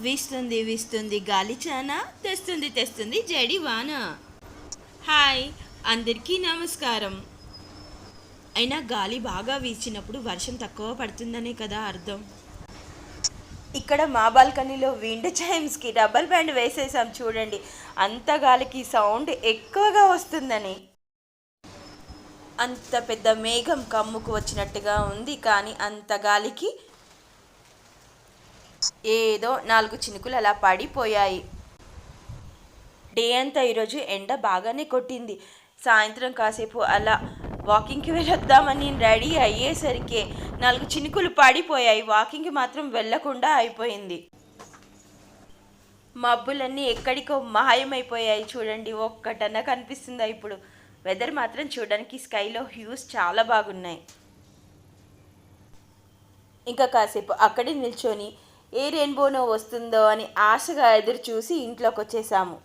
వీస్తుంది వీస్తుంది గాలి చానా, తెస్తుంది తెస్తుంది జడి వాన. హాయ్, అందరికీ నమస్కారం. అయినా గాలి బాగా వీచినప్పుడు వర్షం తక్కువ పడుతుందనే కదా అర్థం. ఇక్కడ మా బాల్కనీలో విండ్ చైమ్స్కి డబల్ బ్యాండ్ వేసేసాం చూడండి, అంత గాలికి సౌండ్ ఎక్కువగా వస్తుందని. అంత పెద్ద మేఘం కమ్ముకు వచ్చినట్టుగా ఉంది, కానీ అంత గాలికి ఏదో 4 చినుకులు అలా పడిపోయాయి. డే అంతా ఈరోజు ఎండ బాగానే కొట్టింది. సాయంత్రం కాసేపు అలా వాకింగ్కి వెళ్ళొద్దామని రెడీ అయ్యేసరికి 4 చినుకులు పడిపోయాయి. వాకింగ్కి మాత్రం వెళ్ళకుండా అయిపోయింది. మబ్బులన్నీ ఎక్కడికో మాయమైపోయాయి చూడండి, ఒక్కటన్నా కనిపిస్తుందా ఇప్పుడు? వెదర్ మాత్రం చూడడానికి స్కైలో హ్యూస్ చాలా బాగున్నాయి. ఇంకా కాసేపు అక్కడే నిల్చొని ఏ రెయిన్బోనో వస్తుందో అని ఆశగా ఎదురు చూసి ఇంట్లోకి వచ్చేసాము.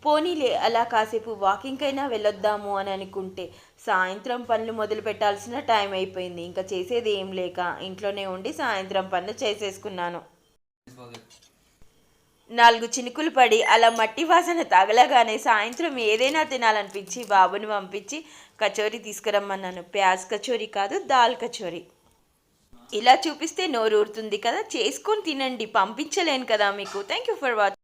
పోనీలే అలా కాసేపు వాకింగ్కైనా వెళ్ళొద్దాము అని అనుకుంటే సాయంత్రం పనులు మొదలు పెట్టాల్సిన టైం అయిపోయింది. ఇంకా చేసేది ఏం లేక ఇంట్లోనే ఉండి సాయంత్రం పనులు చేసేసుకున్నాను. 4 చినుకులు పడి అలా మట్టి వాసన తగలగానే సాయంత్రం ఏదైనా తినాలనిపించి బాబుని పంపించి కచోరీ తీసుకురమ్మన్నాను. ప్యాజ్ కచోరీ కాదు, దాల్ కచోరీ. ఇలా చూపిస్తే నోరు ఊరుతుంది కదా, చేసుకొని తినండి, పంపించలేను కదా మీకు. Thank you for watching.